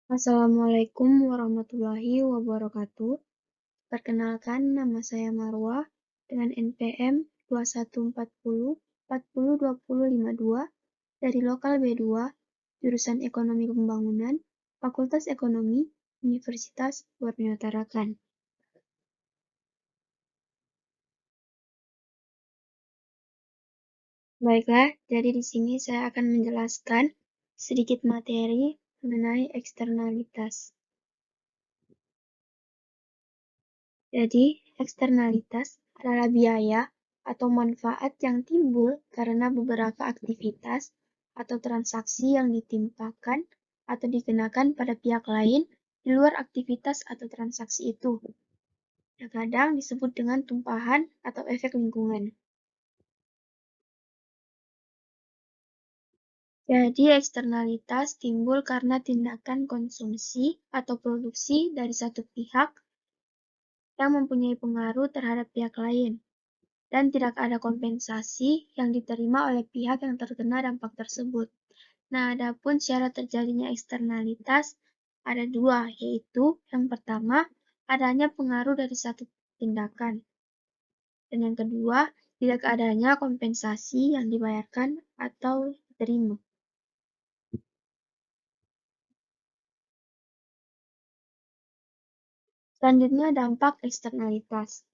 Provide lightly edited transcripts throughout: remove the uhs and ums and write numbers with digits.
Assalamualaikum warahmatullahi wabarakatuh. Perkenalkan, nama saya Marwa dengan NPM 2140402052 dari Lokal B2, jurusan Ekonomi Pembangunan, Fakultas Ekonomi, Universitas Borneo Tarakan. Baiklah, jadi di sini saya akan menjelaskan sedikit materi mengenai eksternalitas. Jadi, eksternalitas adalah biaya atau manfaat yang timbul karena beberapa aktivitas atau transaksi yang ditimpakan atau dikenakan pada pihak lain di luar aktivitas atau transaksi itu. Kadang disebut dengan tumpahan atau efek lingkungan. Jadi, eksternalitas timbul karena tindakan konsumsi atau produksi dari satu pihak yang mempunyai pengaruh terhadap pihak lain, dan tidak ada kompensasi yang diterima oleh pihak yang terkena dampak tersebut. Nah, adapun syarat terjadinya eksternalitas ada dua, yaitu yang pertama, adanya pengaruh dari satu tindakan. Dan yang kedua, tidak adanya kompensasi yang dibayarkan atau diterima. Selanjutnya, dampak eksternalitas.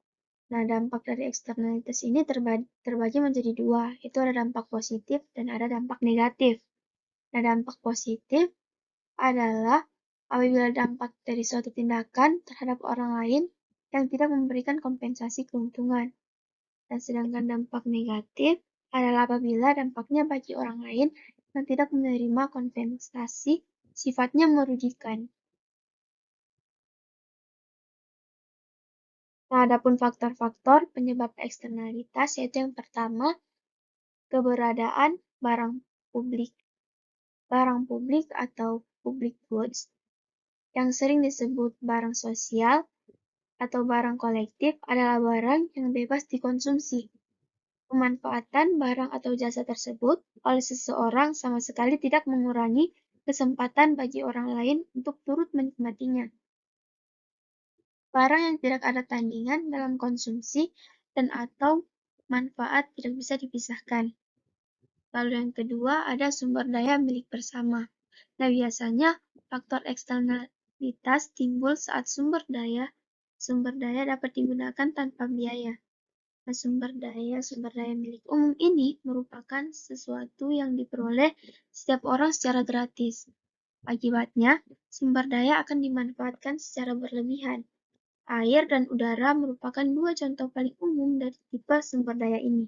Nah, dampak dari eksternalitas ini terbagi menjadi dua, yaitu ada dampak positif dan ada dampak negatif. Nah, dampak positif adalah apabila dampak dari suatu tindakan terhadap orang lain yang tidak memberikan kompensasi keuntungan. Dan sedangkan dampak negatif adalah apabila dampaknya bagi orang lain yang tidak menerima kompensasi sifatnya merugikan. Nah, adapun faktor-faktor penyebab eksternalitas yaitu yang pertama, keberadaan barang publik. Barang publik atau public goods yang sering disebut barang sosial atau barang kolektif adalah barang yang bebas dikonsumsi. Pemanfaatan barang atau jasa tersebut oleh seseorang sama sekali tidak mengurangi kesempatan bagi orang lain untuk turut menikmatinya. Barang yang tidak ada tandingan dalam konsumsi dan atau manfaat tidak bisa dipisahkan. Lalu yang kedua ada sumber daya milik bersama. Nah, biasanya faktor eksternalitas timbul saat sumber daya dapat digunakan tanpa biaya. Nah, sumber daya milik umum ini merupakan sesuatu yang diperoleh setiap orang secara gratis. Akibatnya, sumber daya akan dimanfaatkan secara berlebihan. Air dan udara merupakan dua contoh paling umum dari tipe sumber daya ini.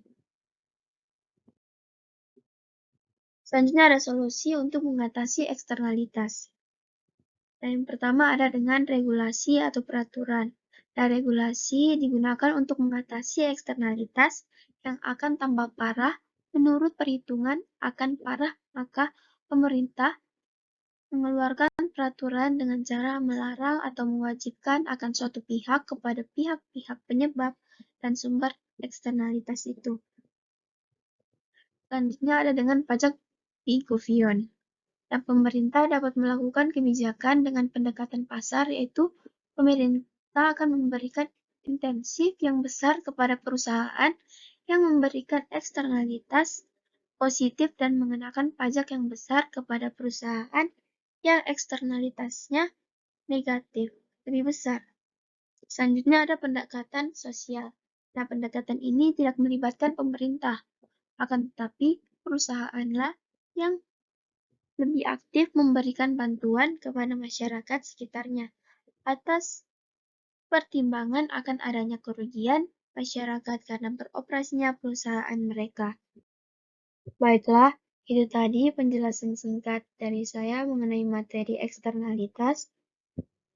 Selanjutnya ada solusi untuk mengatasi eksternalitas. Nah, yang pertama ada dengan regulasi atau peraturan. Nah, regulasi digunakan untuk mengatasi eksternalitas yang akan tambah parah menurut perhitungan akan parah, maka pemerintah mengeluarkan peraturan dengan cara melarang atau mewajibkan akan suatu pihak kepada pihak-pihak penyebab dan sumber eksternalitas itu. Selanjutnya ada dengan pajak Pigovion. Dan pemerintah dapat melakukan kebijakan dengan pendekatan pasar, yaitu pemerintah akan memberikan intensif yang besar kepada perusahaan yang memberikan eksternalitas positif dan mengenakan pajak yang besar kepada perusahaan yang eksternalitasnya negatif, lebih besar. Selanjutnya ada pendekatan sosial. Nah, pendekatan ini tidak melibatkan pemerintah, akan tetapi perusahaanlah yang lebih aktif memberikan bantuan kepada masyarakat sekitarnya atas pertimbangan akan adanya kerugian masyarakat karena beroperasinya perusahaan mereka. Baiklah, itu tadi penjelasan singkat dari saya mengenai materi eksternalitas.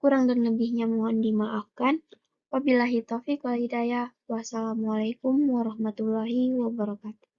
Kurang dan lebihnya mohon dimaafkan. Wabillahi taufiq wal hidayah. Wassalamualaikum warahmatullahi wabarakatuh.